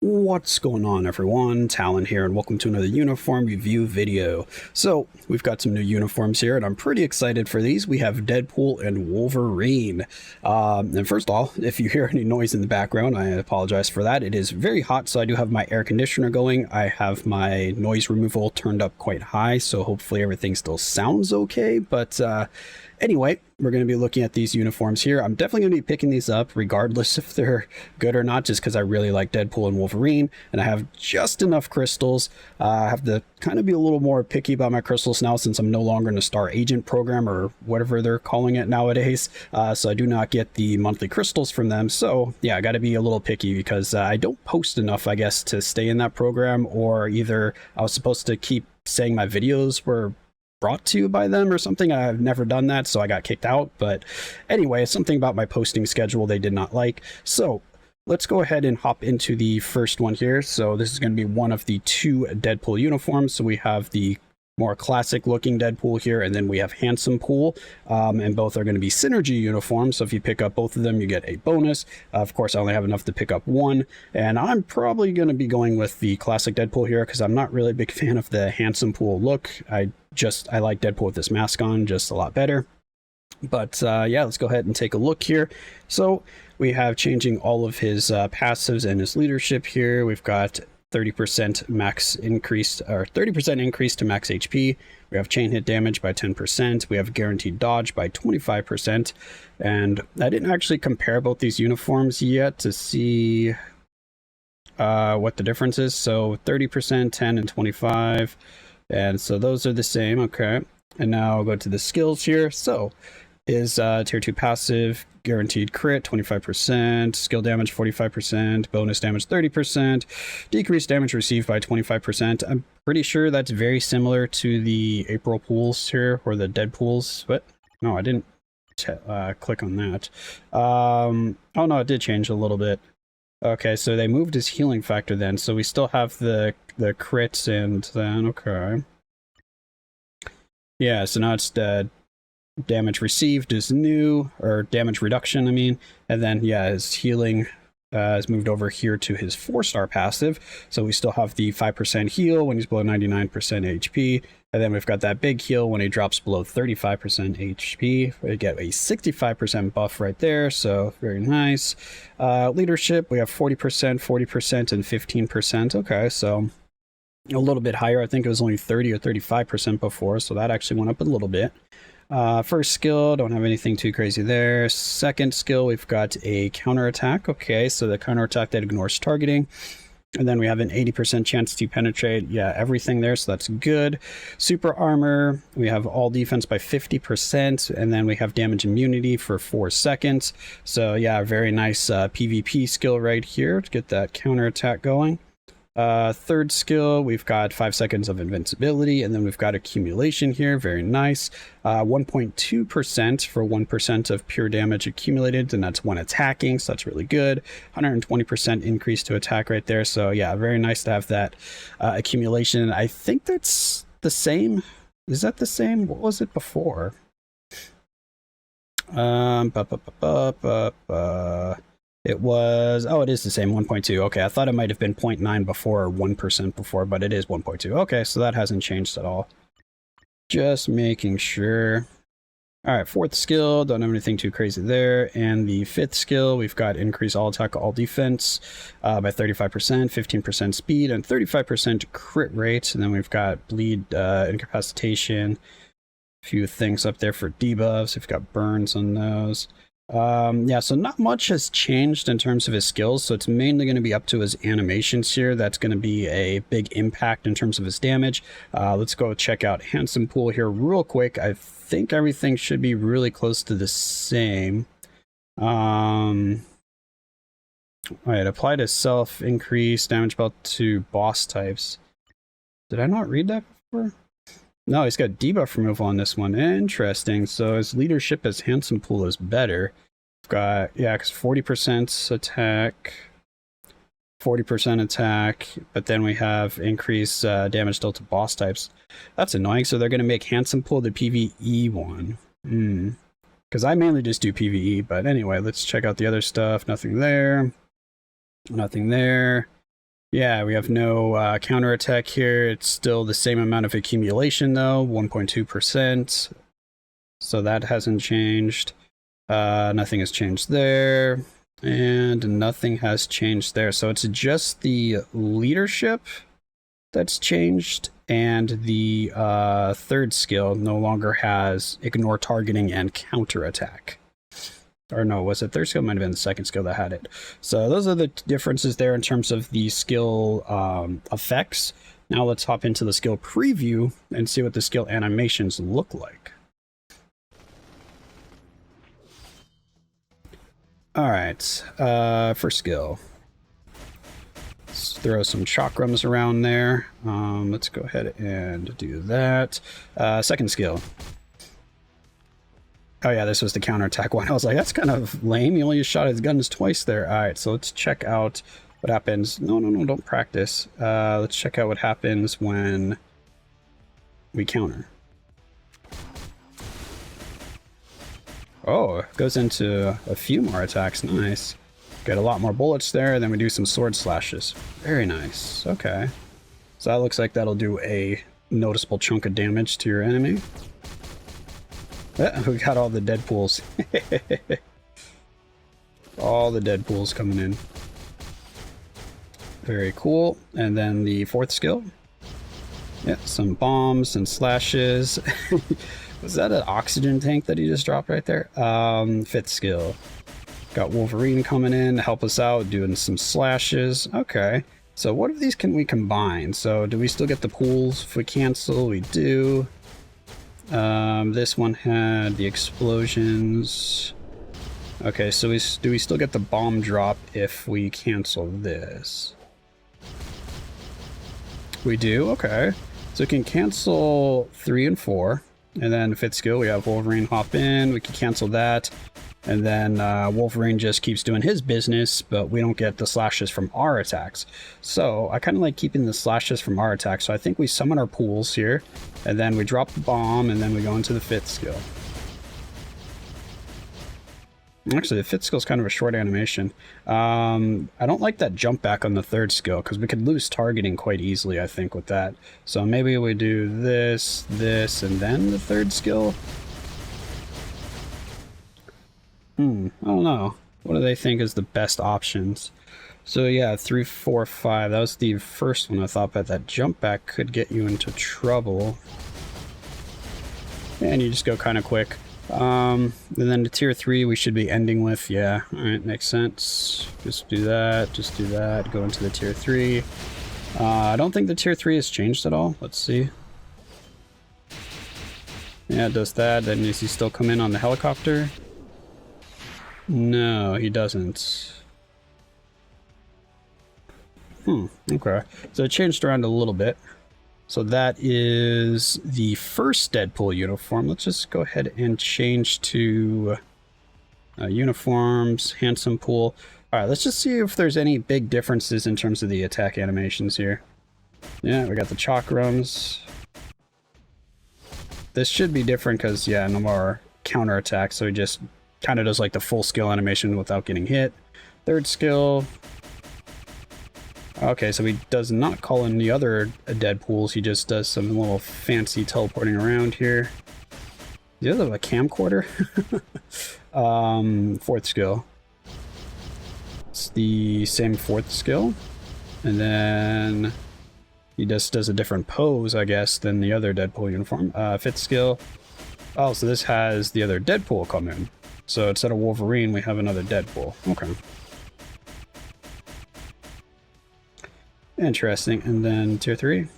What's going on, everyone? Talen here, and welcome to another uniform review video. So, we've got some new uniforms here, and I'm pretty excited for these. We have Deadpool and Wolverine. And first of all, if you hear any noise in the background, I apologize for that. It is very hot, so I do have my air conditioner going. I have my noise removal turned up quite high, so hopefully everything still sounds okay. But anyway, we're going to be looking at these uniforms here. I'm definitely going to be picking these up regardless if they're good or not, just because I really like Deadpool and Wolverine, and I have just enough crystals. I have to kind of be a little more picky about my crystals now since I'm no longer in the Star Agent program or whatever they're calling it nowadays. So I do not get the monthly crystals from them. So yeah, I got to be a little picky because I don't post enough, I guess, to stay in that program, or either I was supposed to keep saying my videos were brought to you by them or something. I've never done that, so I got kicked out. But anyway, something about my posting schedule they did not like. So let's go ahead and hop into the first one here. So this is going to be one of the two Deadpool uniforms. So we have the more classic looking Deadpool here, and then we have Handsomepool, and both are going to be synergy uniforms. So if you pick up both of them, you get a bonus. Of course, I only have enough to pick up one, and I'm probably going to be going with the classic Deadpool here because I'm not really a big fan of the Handsomepool look. I like Deadpool with this mask on just a lot better. But yeah, let's go ahead and take a look here. So we have changing all of his passives and his leadership here. We've got 30% max increase, or 30% increase to max HP. We have chain hit damage by 10%. We have guaranteed dodge by 25%. And I didn't actually compare both these uniforms yet to see what the difference is. So 30%, 10, and 25. And so those are the same. Okay. And now I'll go to the skills here. So is tier 2 passive, guaranteed crit 25%, skill damage 45%, bonus damage 30%, decreased damage received by 25%. I'm pretty sure that's very similar to the April pools here, or the dead pools, but no, I didn't click on that. Oh no, it did change a little bit. Okay, so they moved his healing factor then, so we still have the crits, and then, okay. Yeah, so now it's dead. Damage received is new, or damage reduction, I mean, and then yeah, his healing is moved over here to his 4-star passive, so we still have the 5% heal when he's below 99% HP, and then we've got that big heal when he drops below 35% HP. We get a 65% buff right there, so very nice. Leadership, we have 40%, 40%, and 15%. Okay, so a little bit higher. I think it was only 30 or 35% before, so that actually went up a little bit. First skill, don't have anything too crazy there. Second skill, we've got a counterattack. Okay, so the counterattack that ignores targeting. And then we have an 80% chance to penetrate. Yeah, everything there, so that's good. Super armor, we have all defense by 50%, and then we have damage immunity for 4 seconds. So yeah, very nice PvP skill right here to get that counterattack going. Third skill, we've got 5 seconds of invincibility, and then we've got accumulation here, very nice. 1.2% for 1% of pure damage accumulated, and that's when attacking, so that's really good. 120% increase to attack right there, so yeah, very nice to have that accumulation. I think that's the same. Is that the same? What was it before? It was, oh, it is the same, 1.2. Okay, I thought it might have been 0.9 before, or 1% before, but it is 1.2. Okay, so that hasn't changed at all. Just making sure. All right, fourth skill, don't have anything too crazy there. And the fifth skill, we've got increase all attack, all defense by 35%, 15% speed, and 35% crit rate. And then we've got bleed, incapacitation, a few things up there for debuffs. We've got burns on those. Yeah, so not much has changed in terms of his skills, so it's mainly going to be up to his animations here. That's going to be a big impact in terms of his damage. Let's go check out Handsomepool here real quick. I think everything should be really close to the same. Alright, apply to self, increase damage belt to boss types. Did I not read that before? No, he's got debuff removal on this one. Interesting. So his leadership as Handsomepool is better. We've got, yeah, because 40% attack, 40% attack, but then we have increased damage dealt to boss types. That's annoying. So they're going to make Handsomepool the PvE one. Because I mainly just do PvE, but anyway, let's check out the other stuff. Nothing there. Nothing there. Yeah, we have no counterattack here. It's still the same amount of accumulation though, 1.2%. So that hasn't changed. Nothing has changed there. And nothing has changed there. So it's just the leadership that's changed. And the third skill no longer has ignore targeting and counterattack. Or no, was it third skill? Might have been the second skill that had it. So those are the differences there in terms of the skill effects. Now let's hop into the skill preview and see what the skill animations look like. Alright, first skill. Let's throw some chakrams around there. Let's go ahead and do that. Second skill. Oh yeah, this was the counterattack one. I was like, that's kind of lame. He only shot his guns twice there. Alright, so let's check out what happens. No, don't practice. Let's check out what happens when we counter. Oh, it goes into a few more attacks. Nice. Get a lot more bullets there, then we do some sword slashes. Very nice. Okay. So that looks like that'll do a noticeable chunk of damage to your enemy. We got all the Deadpools. All the Deadpools coming in. Very cool. And then the fourth skill. Yeah, some bombs and slashes. Was that an oxygen tank that he just dropped right there? Fifth skill. Got Wolverine coming in to help us out, doing some slashes. Okay. So what of these can we combine? So do we still get the pools if we cancel? We do. This one had the explosions. Okay, so do we still get the bomb drop if we cancel this? We do? Okay. So we can cancel 3 and 4. And then fifth skill, we have Wolverine hop in. We can cancel that. And then Wolverine just keeps doing his business, but we don't get the slashes from our attacks. So I kind of like keeping the slashes from our attacks. So I think we summon our pools here, and then we drop the bomb, and then we go into the fifth skill. Actually, the fifth skill is kind of a short animation. I don't like that jump back on the third skill, because we could lose targeting quite easily, I think, with that. So maybe we do this, and then the third skill. I don't know. What do they think is the best options? So yeah, 3, 4, 5. That was the first one I thought, but that jump back could get you into trouble. And you just go kind of quick. And then the tier 3 we should be ending with, yeah. Alright, makes sense. Just do that, go into the tier 3. I don't think the tier 3 has changed at all. Let's see. Yeah, it does that. Then does he still come in on the helicopter? No, he doesn't. Okay. So it changed around a little bit. So that is the first Deadpool uniform. Let's just go ahead and change to uniforms, Handsomepool. Alright, let's just see if there's any big differences in terms of the attack animations here. Yeah, we got the chakrams. This should be different because, yeah, no more counterattack, so he just kind of does like the full skill animation without getting hit. Third skill. Okay, so he does not call in the other Deadpools, he just does some little fancy teleporting around here. The other, a camcorder? Fourth skill. It's the same fourth skill. And then he just does a different pose, I guess, than the other Deadpool uniform. Fifth skill. Oh, so this has the other Deadpool come in. So instead of Wolverine, we have another Deadpool. Okay. Interesting. And then tier 3.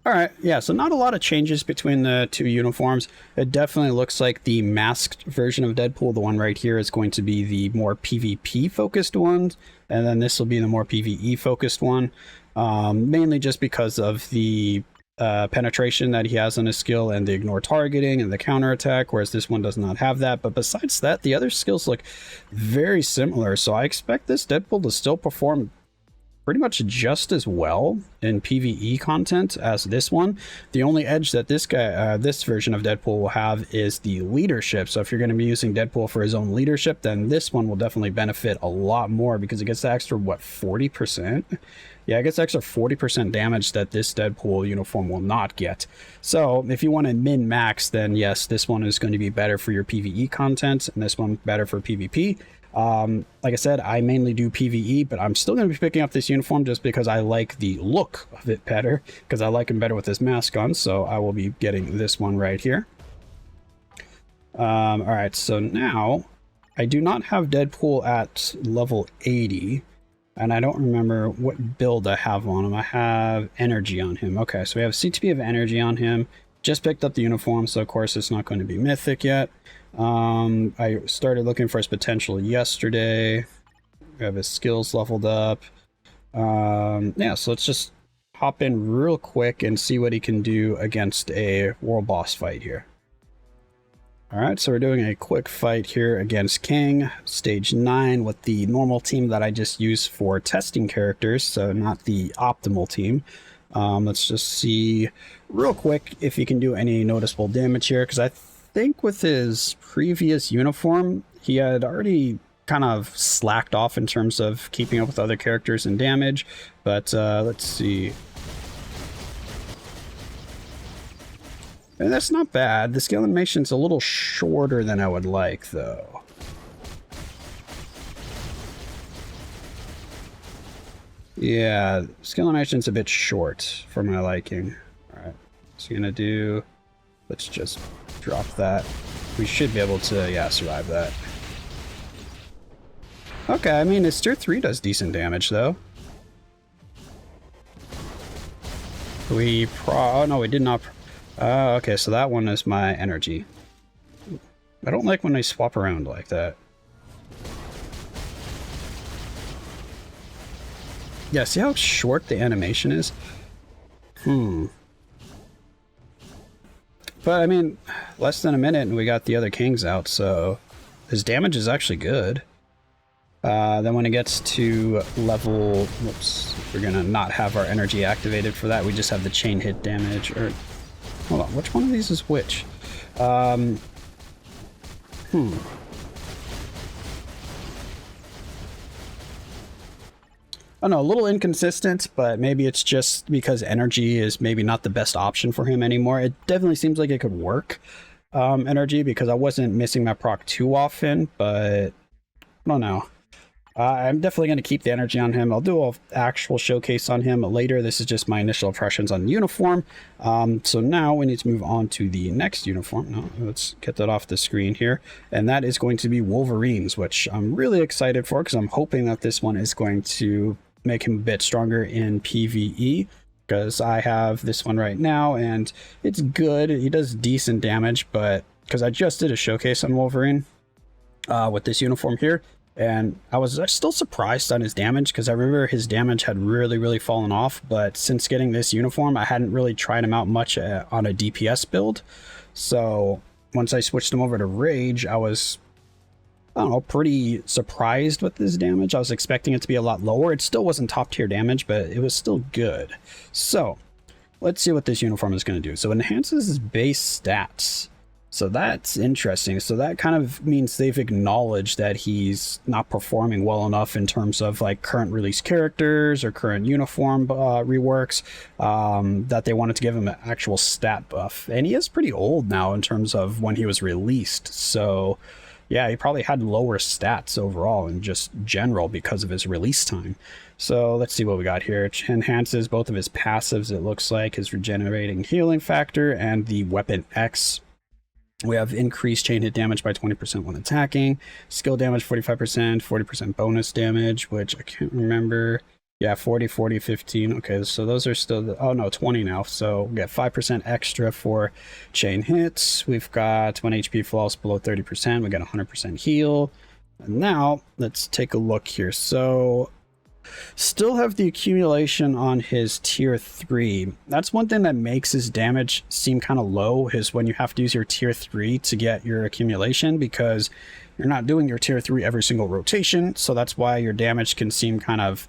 Alright, yeah, so not a lot of changes between the two uniforms. It definitely looks like the masked version of Deadpool, the one right here, is going to be the more PvP-focused one, and then this will be the more PvE-focused one, mainly just because of the penetration that he has on his skill and the ignore targeting and the counterattack, whereas this one does not have that. But besides that, the other skills look very similar, so I expect this Deadpool to still perform pretty much just as well in PvE content as this one. The only edge that this guy, this version of Deadpool will have is the leadership. So if you're going to be using Deadpool for his own leadership, then this one will definitely benefit a lot more because it gets the extra, what, 40%? Yeah, it gets extra 40% damage that this Deadpool uniform will not get. So if you want to min-max, then yes, this one is going to be better for your PvE content, and this one better for PvP. Like I said, I mainly do PvE, but I'm still going to be picking up this uniform just because I like the look of it better, because I like him better with his mask on, so I will be getting this one right here. Alright, so now, I do not have Deadpool at level 80, and I don't remember what build I have on him. I have energy on him. Okay, so we have CTP of energy on him. Just picked up the uniform, so of course it's not going to be mythic yet. I started looking for his potential yesterday. We have his skills leveled up. Yeah, so let's just hop in real quick and see what he can do against a world boss fight here. Alright, so we're doing a quick fight here against King, stage 9, with the normal team that I just used for testing characters, so not the optimal team. Let's just see real quick if he can do any noticeable damage here, because I think with his previous uniform, he had already kind of slacked off in terms of keeping up with other characters and damage, but let's see. And that's not bad. The scale animation's a little shorter than I would like, though. Yeah, skill animation's a bit short for my liking. Alright, so gonna do... Let's just drop that. We should be able to, yeah, survive that. Okay, I mean, his tier 3 does decent damage, though. Oh no, we did not... okay, so that one is my energy. I don't like when they swap around like that. Yeah, see how short the animation is? But, I mean, less than a minute and we got the other kings out, so his damage is actually good. Then when it gets to level... Whoops. We're gonna not have our energy activated for that. We just have the chain hit damage. Or... Hold on, which one of these is which? I don't know, a little inconsistent, but maybe it's just because energy is maybe not the best option for him anymore. It definitely seems like it could work, energy, because I wasn't missing my proc too often, but I don't know. I'm definitely going to keep the energy on him. I'll do an actual showcase on him later. This is just my initial impressions on the uniform. So now we need to move on to the next uniform. No, let's get that off the screen here. And that is going to be Wolverine's, which I'm really excited for because I'm hoping that this one is going to make him a bit stronger in PvE. Because I have this one right now and it's good. He does decent damage, but because I just did a showcase on Wolverine with this uniform here. And I was still surprised on his damage because I remember his damage had really fallen off, but since getting this uniform I hadn't really tried him out much on a DPS build. So once I switched him over to Rage, I was, I don't know, pretty surprised with his damage. I was expecting it to be a lot lower. It still wasn't top tier damage, but it was still good. So let's see what this uniform is going to do. So it enhances his base stats. So that's interesting. So that kind of means they've acknowledged that he's not performing well enough in terms of like current release characters or current uniform reworks, that they wanted to give him an actual stat buff. And he is pretty old now in terms of when he was released. So yeah, he probably had lower stats overall in just general because of his release time. So let's see what we got here. It enhances both of his passives, it looks like, his regenerating healing factor and the weapon X. We have increased chain hit damage by 20% when attacking, skill damage 45%, 40% bonus damage, which I can't remember. Yeah, 40, 40, 15. Okay, so those are still, oh no, 20 now. So we get 5% extra for chain hits. We've got 1 HP falls below 30%. We got 100% heal. And now let's take a look here. So still have the accumulation on his tier 3. That's one thing that makes his damage seem kind of low, is when you have to use your tier 3 to get your accumulation, because you're not doing your tier 3 every single rotation. So that's why your damage can seem kind of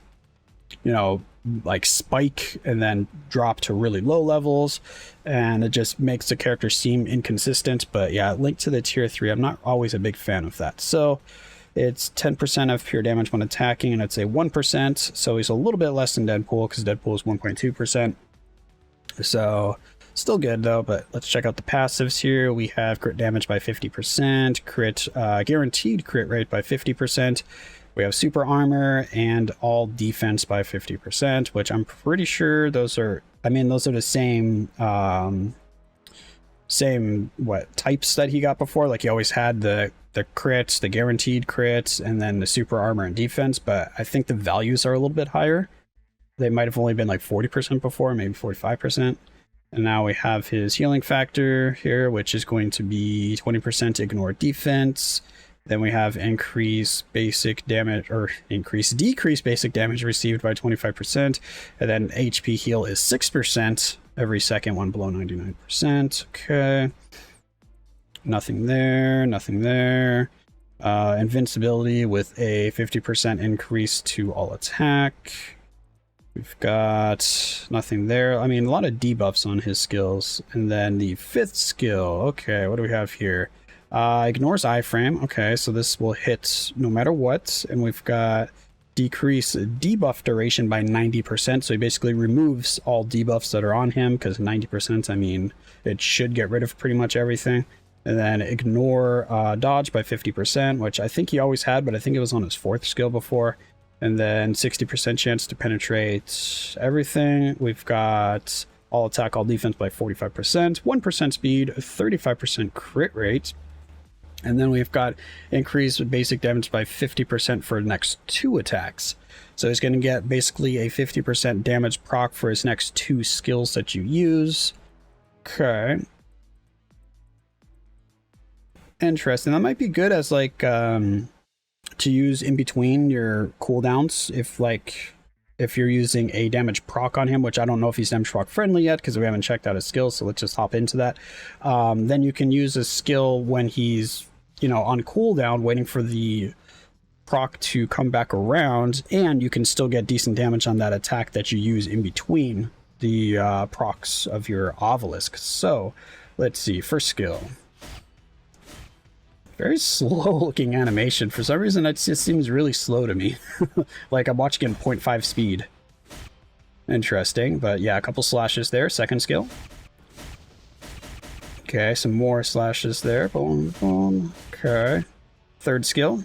you know, like spike and then drop to really low levels, and it just makes the character seem inconsistent. But yeah, linked to the tier 3, I'm not always a big fan of that. So it's 10% of pure damage when attacking, and it's a 1%, so he's a little bit less than Deadpool, because Deadpool is 1.2%. So still good though. But let's check out the passives here. We have crit damage by 50%, crit guaranteed crit rate by 50%. We have super armor and all defense by 50%, which I'm pretty sure those are, I mean, those are the same what types that he got before. Like he always had the crits, the guaranteed crits, and then the super armor and defense, but I think the values are a little bit higher. They might have only been like 40% before, maybe 45%. And now we have his healing factor here, which is going to be 20% ignore defense. Then we have increase basic damage, or decrease basic damage received by 25%. And then HP heal is 6% every second when below 99%. Okay. Nothing there, nothing there. Invincibility with a 50% increase to all attack. We've got nothing there. I mean, a lot of debuffs on his skills. And then the 5th skill. Okay, what do we have here? Ignores iframe. Okay, so this will hit no matter what. And we've got decrease debuff duration by 90%. So he basically removes all debuffs that are on him, because 90%, I mean, it should get rid of pretty much everything. And then ignore dodge by 50%, which I think he always had, but I think it was on his 4th skill before. And then 60% chance to penetrate everything. We've got all attack, all defense by 45%, 1% speed, 35% crit rate. And then we've got increased basic damage by 50% for the next 2 attacks. So he's going to get basically a 50% damage proc for his next 2 skills that you use. Okay. Interesting. That might be good as like to use in between your cooldowns, if you're using a damage proc on him, which I don't know if he's damage proc friendly yet because we haven't checked out his skills, so let's just hop into that. Then you can use a skill when he's, you know, on cooldown waiting for the proc to come back around, and you can still get decent damage on that attack that you use in between the procs of your obelisk. So let's see, first skill. Very slow looking animation. For some reason, it just seems really slow to me. Like I'm watching in 0.5 speed. Interesting, but yeah, a couple slashes there. Second skill. Okay, some more slashes there. Boom, boom. Okay. Third skill.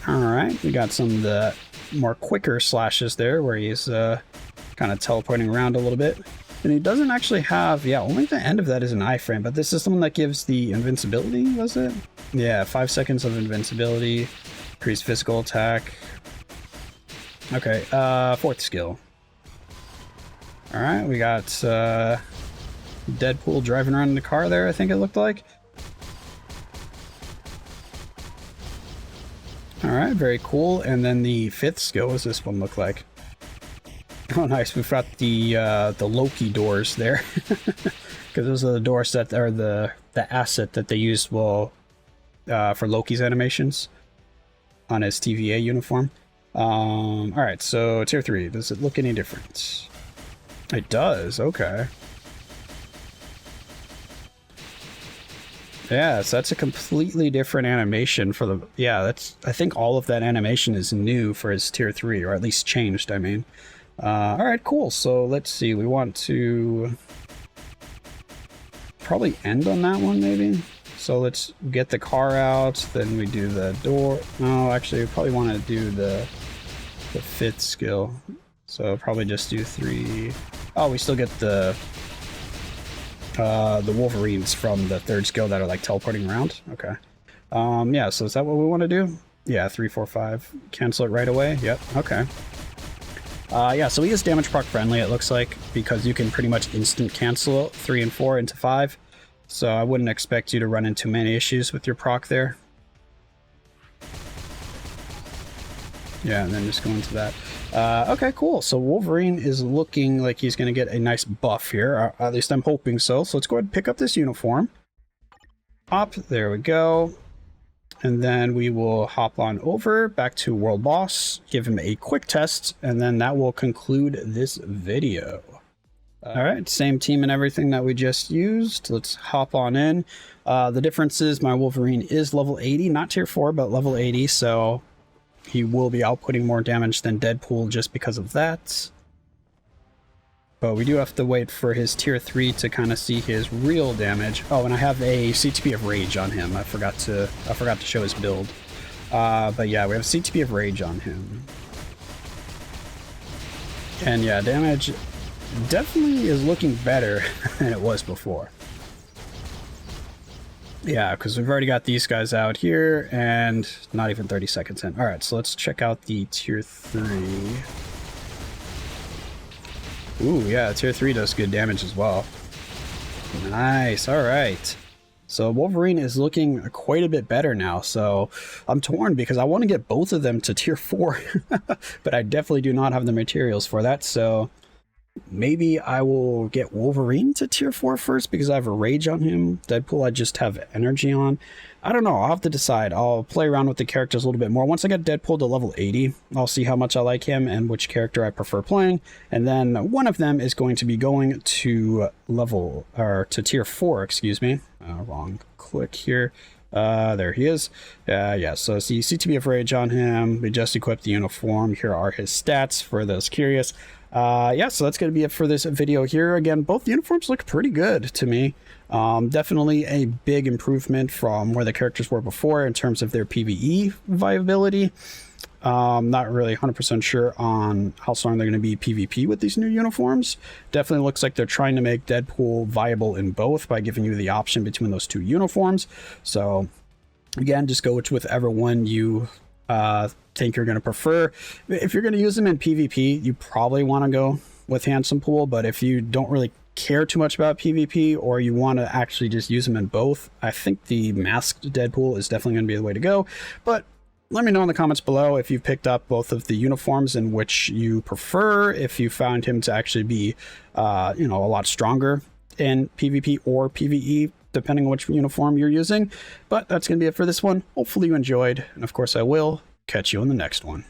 Alright, we got some of the more quicker slashes there, where he's kind of teleporting around a little bit. And he doesn't actually have, yeah, only the end of that is an iframe, but this is the one that gives the invincibility, was it? Yeah, 5 seconds of invincibility, increased physical attack. Okay, 4th skill. Alright, we got Deadpool driving around in the car there, I think it looked like. Alright, very cool. And then the 5th skill, what does this one look like? Oh, nice. We've got the Loki doors there, because those are the doors that are the asset that they used for Loki's animations on his TVA uniform. All right, so tier 3. Does it look any different? It does. Okay. Yeah, so that's a completely different animation for the. Yeah, that's. I think all of that animation is new for his tier 3, or at least changed. I mean. Alright, cool. So let's see. We want to probably end on that one, maybe. So let's get the car out, then we do the door. No, actually, we probably want to do the 5th skill. So probably just do 3. Oh, we still get the Wolverines from the 3rd skill that are like teleporting around. Okay. Yeah, so is that what we want to do? Yeah, 3, 4, 5. Cancel it right away. Yep, okay. Yeah, so he is damage proc friendly, it looks like, because you can pretty much instant cancel 3 and 4 into 5. So I wouldn't expect you to run into many issues with your proc there. Yeah, and then just go into that. Okay, cool. So Wolverine is looking like he's going to get a nice buff here. At least I'm hoping so. So let's go ahead and pick up this uniform. Pop, there we go. and then we will hop on over back to World Boss, give him a quick test, and then that will conclude this video. All right, same team and everything that we just used. Let's hop on in. The difference is my Wolverine is level 80, not tier 4, but level 80, so he will be outputting more damage than Deadpool just because of that. But we do have to wait for his tier 3 to kind of see his real damage. Oh, and I have a CTP of Rage on him. I forgot to show his build. But yeah, we have a CTP of Rage on him. And yeah, damage definitely is looking better than it was before. Yeah, because we've already got these guys out here, and not even 30 seconds in. Alright, so let's check out the tier 3. Ooh, yeah, tier 3 does good damage as well. Nice, alright. So Wolverine is looking quite a bit better now, so I'm torn because I want to get both of them to tier 4, but I definitely do not have the materials for that, so maybe I will get Wolverine to tier 4 first because I have a Rage on him. Deadpool I just have energy on. I don't know, I'll have to decide. I'll play around with the characters a little bit more. Once I get Deadpool to level 80, I'll see how much I like him and which character I prefer playing. And then one of them is going to be going to tier 4, excuse me. Wrong click here. There he is. Yeah, so see CTB of Rage on him. We just equipped the uniform. Here are his stats for those curious. Yeah, so that's going to be it for this video here. Again, both uniforms look pretty good to me. Definitely a big improvement from where the characters were before in terms of their PvE viability. Not really 100% sure on how strong they're going to be PvP with these new uniforms. Definitely looks like they're trying to make Deadpool viable in both by giving you the option between those two uniforms. So again, just go with whichever one you think you're going to prefer. If you're going to use them in PvP, you probably want to go with Handsomepool, but if you don't really care too much about PvP or you want to actually just use them in both, I think the masked Deadpool is definitely going to be the way to go. But let me know in the comments below if you've picked up both of the uniforms and which you prefer, if you found him to actually be a lot stronger in PvP or PvE, depending on which uniform you're using. But that's going to be it for this one. Hopefully you enjoyed, and of course I will catch you on the next one.